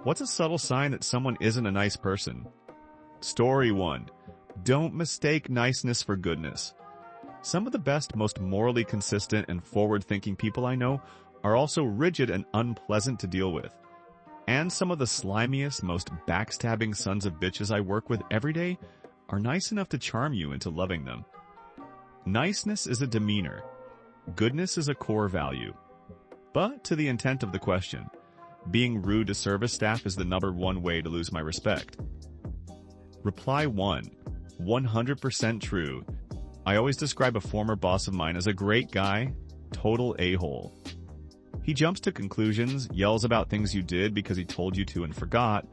What's a subtle sign that someone isn't a nice person? Story 1. Don't mistake niceness for goodness. Some of the best, most morally consistent and forward-thinking people I know are also rigid and unpleasant to deal with. And some of the slimiest, most backstabbing sons of bitches I work with every day are nice enough to charm you into loving them. Niceness is a demeanor. Goodness is a core value. But to the intent of the question, being rude to service staff is the #1 way to lose my respect. Reply 1. 100% true. I always describe a former boss of mine as a great guy, total a-hole. He jumps to conclusions, yells about things you did because he told you to and forgot,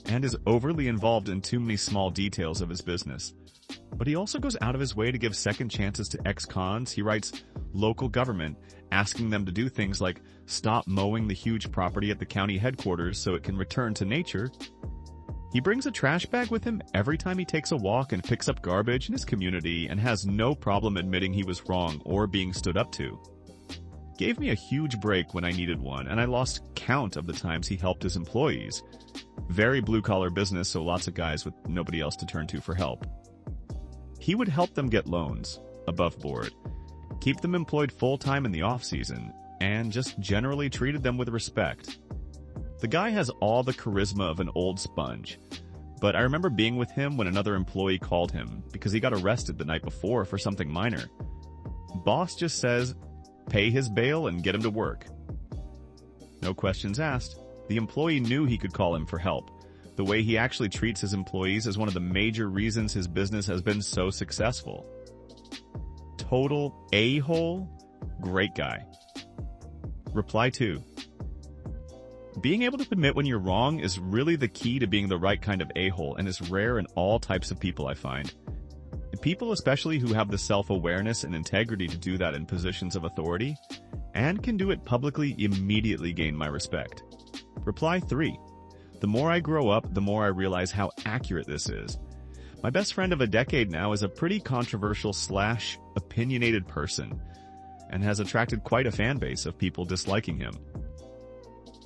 and is overly involved in too many small details of his business. But he also goes out of his way to give second chances to ex-cons. He writes local government, asking them to do things like stop mowing the huge property at the county headquarters so it can return to nature. He brings a trash bag with him every time he takes a walk and picks up garbage in his community and has no problem admitting he was wrong or being stood up to. Gave me a huge break when I needed one, and I lost count of the times he helped his employees. Very blue-collar business, so lots of guys with nobody else to turn to for help. He would help them get loans, above board, keep them employed full-time in the off-season, and just generally treated them with respect. The guy has all the charisma of an old sponge, but I remember being with him when another employee called him because he got arrested the night before for something minor. Boss just says, pay his bail and get him to work. No questions asked. The employee knew he could call him for help. The way he actually treats his employees is one of the major reasons his business has been so successful. Total a-hole? Great guy. Reply 2. Being able to admit when you're wrong is really the key to being the right kind of a-hole and is rare in all types of people I find. People especially who have the self-awareness and integrity to do that in positions of authority and can do it publicly immediately gain my respect. Reply 3. The more I grow up, the more I realize how accurate this is. My best friend of a decade now is a pretty controversial / opinionated person and has attracted quite a fan base of people disliking him.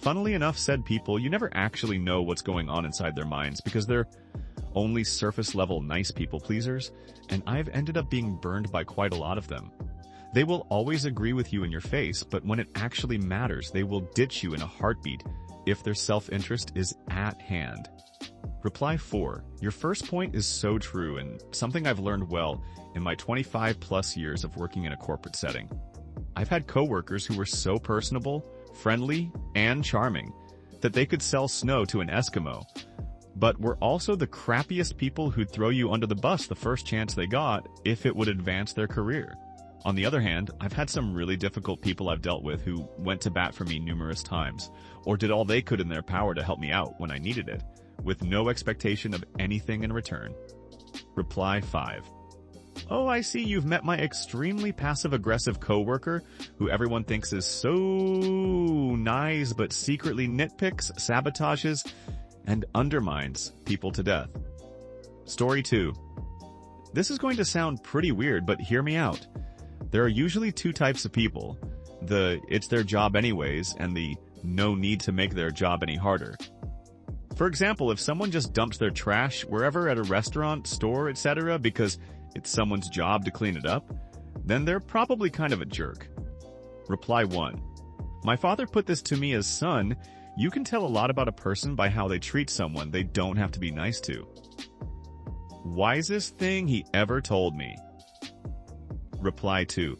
Funnily enough, said people, you never actually know what's going on inside their minds because they're only surface-level nice people pleasers, and I've ended up being burned by quite a lot of them. They will always agree with you in your face, but when it actually matters, they will ditch you in a heartbeat if their self-interest is at hand. Reply 4. Your first point is so true and something I've learned well in my 25-plus years of working in a corporate setting. I've had coworkers who were so personable, friendly, and charming that they could sell snow to an Eskimo, but were also the crappiest people who'd throw you under the bus the first chance they got if it would advance their career. On the other hand, I've had some really difficult people I've dealt with who went to bat for me numerous times, or did all they could in their power to help me out when I needed it, with no expectation of anything in return. Reply 5. Oh, I see you've met my extremely passive-aggressive coworker, who everyone thinks is so nice but secretly nitpicks, sabotages, and undermines people to death. Story 2. This is going to sound pretty weird, but hear me out. There are usually two types of people. The it's their job anyways, and the no need to make their job any harder. For example, if someone just dumps their trash wherever at a restaurant, store, etc. because it's someone's job to clean it up, then they're probably kind of a jerk. Reply 1. My father put this to me as, son, you can tell a lot about a person by how they treat someone they don't have to be nice to. Wisest thing he ever told me. Reply 2.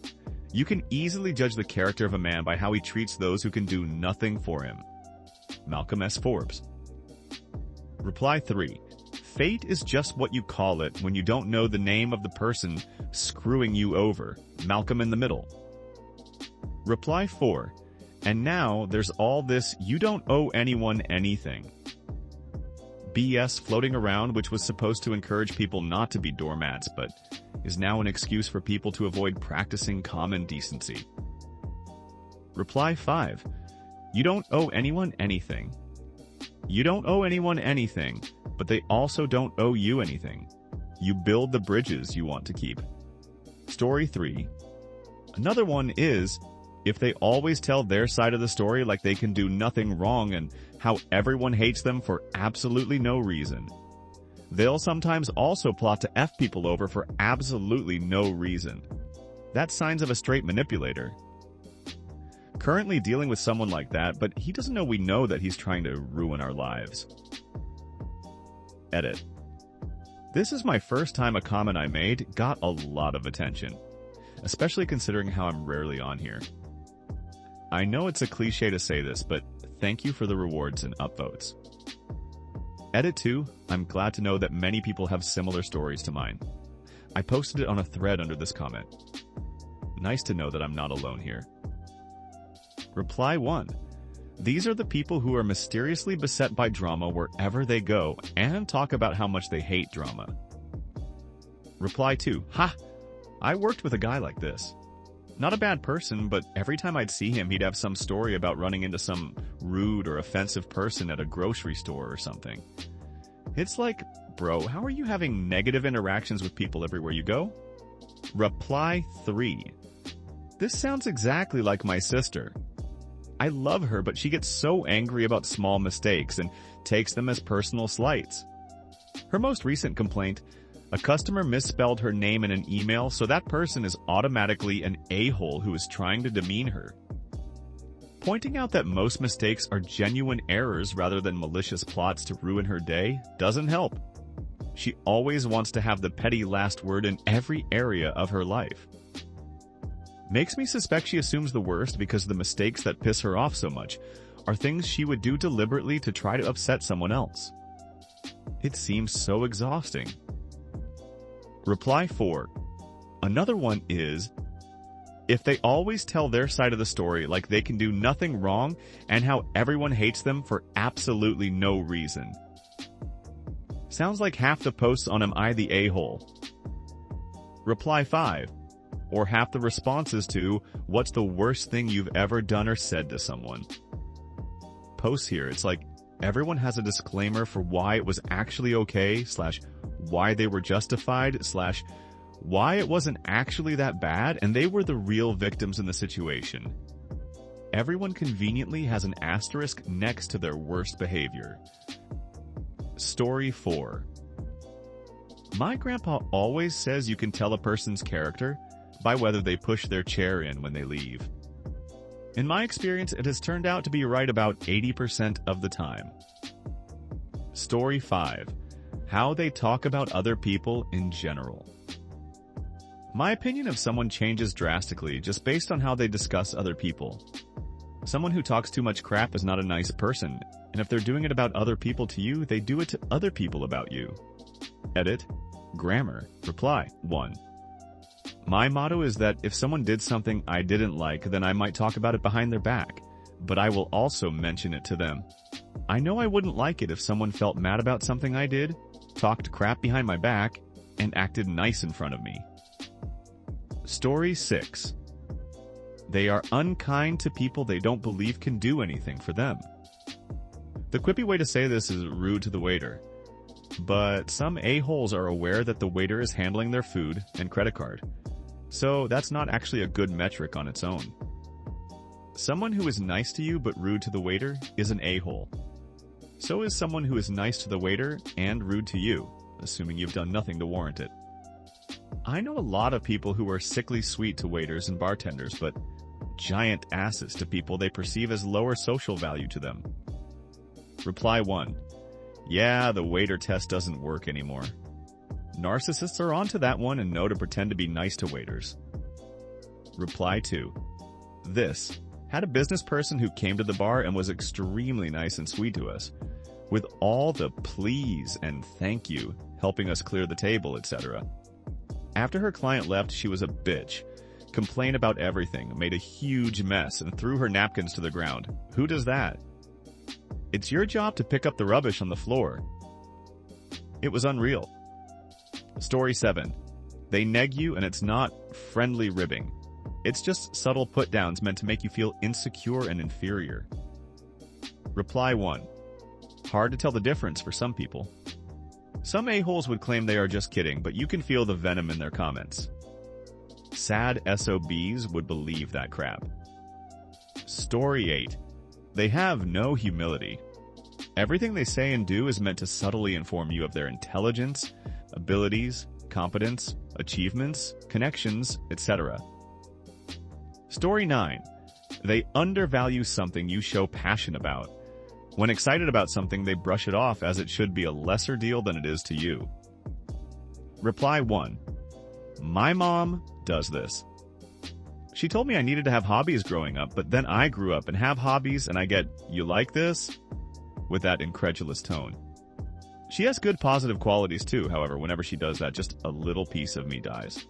You can easily judge the character of a man by how he treats those who can do nothing for him. Malcolm S. Forbes. Reply 3. Fate is just what you call it when you don't know the name of the person screwing you over. Malcolm in the Middle. Reply 4. And now there's all this you don't owe anyone anything BS floating around, which was supposed to encourage people not to be doormats, but is now an excuse for people to avoid practicing common decency. Reply 5. You don't owe anyone anything. You don't owe anyone anything, but they also don't owe you anything. You build the bridges you want to keep. Story 3. Another one is, if they always tell their side of the story like they can do nothing wrong and how everyone hates them for absolutely no reason. They'll sometimes also plot to F people over for absolutely no reason. That's signs of a straight manipulator. Currently dealing with someone like that, but he doesn't know we know that he's trying to ruin our lives. Edit. This is my first time a comment I made got a lot of attention, especially considering how I'm rarely on here. I know it's a cliche to say this, but thank you for the rewards and upvotes. Edit 2, I'm glad to know that many people have similar stories to mine. I posted it on a thread under this comment. Nice to know that I'm not alone here. Reply 1. These are the people who are mysteriously beset by drama wherever they go and talk about how much they hate drama. Reply 2. Ha! I worked with a guy like this. Not a bad person, but every time I'd see him, he'd have some story about running into some rude or offensive person at a grocery store or something. It's like, bro, how are you having negative interactions with people everywhere you go? Reply 3. This sounds exactly like my sister. I love her, but she gets so angry about small mistakes and takes them as personal slights. Her most recent complaint: a customer misspelled her name in an email, so that person is automatically an a-hole who is trying to demean her. Pointing out that most mistakes are genuine errors rather than malicious plots to ruin her day doesn't help. She always wants to have the petty last word in every area of her life. Makes me suspect she assumes the worst because the mistakes that piss her off so much are things she would do deliberately to try to upset someone else. It seems so exhausting. Reply 4. Another one is, if they always tell their side of the story like they can do nothing wrong and how everyone hates them for absolutely no reason. Sounds like half the posts on Am I the A-hole? Reply 5. Or half the responses to, what's the worst thing you've ever done or said to someone? Posts here, it's like everyone has a disclaimer for why it was actually okay, / why they were justified, / why it wasn't actually that bad and they were the real victims in the situation. Everyone conveniently has an asterisk next to their worst behavior. Story 4. My grandpa always says you can tell a person's character by whether they push their chair in when they leave. In my experience, it has turned out to be right about 80% of the time. Story 5. How they talk about other people in general. My opinion of someone changes drastically just based on how they discuss other people. Someone who talks too much crap is not a nice person, and if they're doing it about other people to you, they do it to other people about you. Edit. Grammar. Reply 1. My motto is that if someone did something I didn't like, then I might talk about it behind their back, but I will also mention it to them. I know I wouldn't like it if someone felt mad about something I did, talked crap behind my back, and acted nice in front of me. Story 6. They are unkind to people they don't believe can do anything for them. The quippy way to say this is rude to the waiter. But some a-holes are aware that the waiter is handling their food and credit card. So that's not actually a good metric on its own. Someone who is nice to you but rude to the waiter is an a-hole. So is someone who is nice to the waiter and rude to you, assuming you've done nothing to warrant it. I know a lot of people who are sickly sweet to waiters and bartenders, but giant asses to people they perceive as lower social value to them. Reply 1. Yeah, the waiter test doesn't work anymore. Narcissists are onto that one and know to pretend to be nice to waiters. Reply 2. This had a business person who came to the bar and was extremely nice and sweet to us, with all the please and thank you, helping us clear the table, etc. After her client left, she was a bitch, complained about everything, made a huge mess, and threw her napkins to the ground. Who does that? It's your job to pick up the rubbish on the floor. It was unreal. Story 7. They neg you and it's not friendly ribbing. It's just subtle put-downs meant to make you feel insecure and inferior. Reply 1. Hard to tell the difference for some people. Some a-holes would claim they are just kidding, but you can feel the venom in their comments. Sad SOBs would believe that crap. Story 8. They have no humility. Everything they say and do is meant to subtly inform you of their intelligence, abilities, competence, achievements, connections, etc. Story 9. They undervalue something you show passion about. When excited about something, they brush it off as it should be a lesser deal than it is to you. Reply 1. My mom does this. She told me I needed to have hobbies growing up, but then I grew up and have hobbies and I get, "You like this?" with that incredulous tone. She has good positive qualities too, however, whenever she does that, just a little piece of me dies.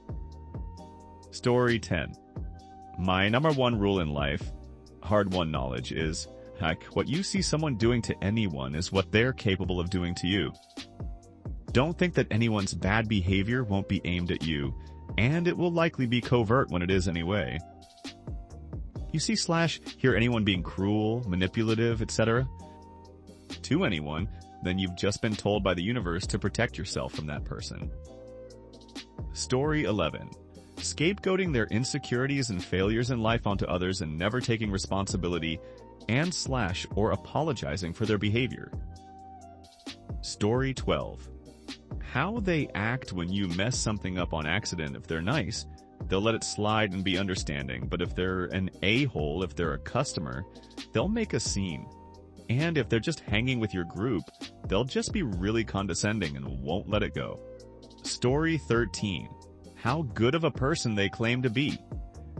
Story 10. My number one rule in life, hard-won knowledge, is, heck, what you see someone doing to anyone is what they're capable of doing to you. Don't think that anyone's bad behavior won't be aimed at you, and it will likely be covert when it is anyway. You hear anyone being cruel, manipulative, etc. to anyone, then you've just been told by the universe to protect yourself from that person. Story 11. Scapegoating their insecurities and failures in life onto others and never taking responsibility or apologizing for their behavior. Story 12. How they act when you mess something up on accident. If they're nice, they'll let it slide and be understanding, but if they're an a-hole, if they're a customer, they'll make a scene. And if they're just hanging with your group, they'll just be really condescending and won't let it go. Story 13. How good of a person they claim to be.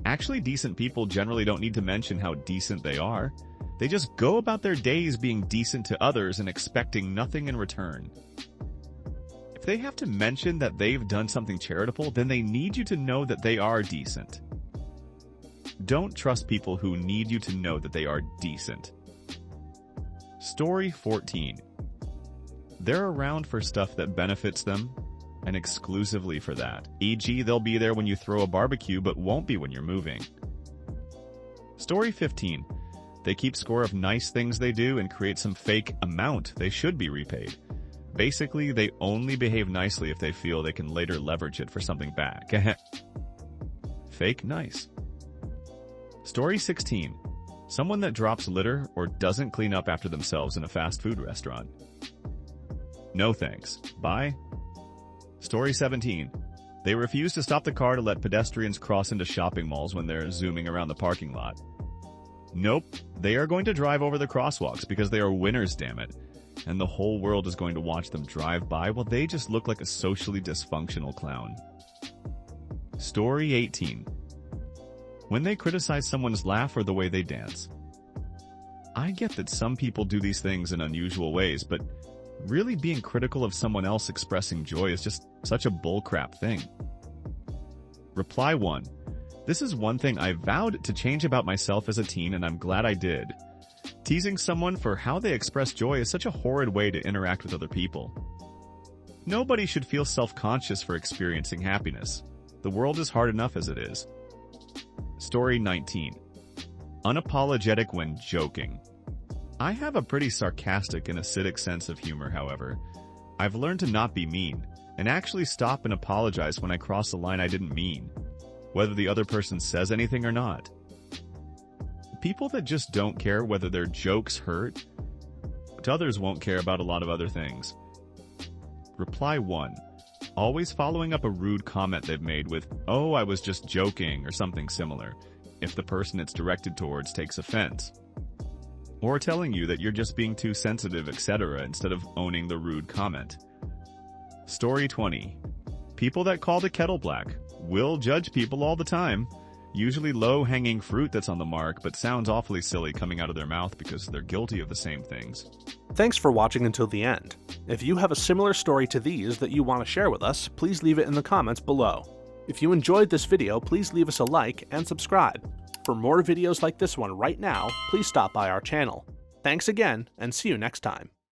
Actually, decent people generally don't need to mention how decent they are. They just go about their days being decent to others and expecting nothing in return. If they have to mention that they've done something charitable, then they need you to know that they are decent. Don't trust people who need you to know that they are decent. Story 14. They're around for stuff that benefits them, and exclusively for that. E.g., they'll be there when you throw a barbecue but won't be when you're moving. Story 15. They keep score of nice things they do and create some fake amount they should be repaid. Basically, they only behave nicely if they feel they can later leverage it for something back. Fake nice. Story 16. Someone that drops litter or doesn't clean up after themselves in a fast food restaurant. No thanks. Bye. Story 17. They refuse to stop the car to let pedestrians cross into shopping malls when they're zooming around the parking lot. Nope, they are going to drive over the crosswalks because they are winners, damn it. And the whole world is going to watch them drive by while they just look like a socially dysfunctional clown. Story 18. When they criticize someone's laugh or the way they dance. I get that some people do these things in unusual ways, but really being critical of someone else expressing joy is just such a bullcrap thing. Reply 1. This is one thing I vowed to change about myself as a teen, and I'm glad I did. Teasing someone for how they express joy is such a horrid way to interact with other people. Nobody should feel self-conscious for experiencing happiness. The world is hard enough as it is. Story 19. Unapologetic when joking. I have a pretty sarcastic and acidic sense of humor, however. I've learned to not be mean, and actually stop and apologize when I cross a line I didn't mean, whether the other person says anything or not. People that just don't care whether their jokes hurt, but others won't care about a lot of other things. Reply 1. Always following up a rude comment they've made with, "Oh, I was just joking," or something similar, if the person it's directed towards takes offense. Or telling you that you're just being too sensitive, etc., instead of owning the rude comment. Story 20. People that call the kettle black will judge people all the time. Usually low-hanging fruit that's on the mark, but sounds awfully silly coming out of their mouth because they're guilty of the same things. Thanks for watching until the end. If you have a similar story to these that you want to share with us, please leave it in the comments below. If you enjoyed this video, please leave us a like and subscribe. For more videos like this one right now, please stop by our channel. Thanks again, and see you next time.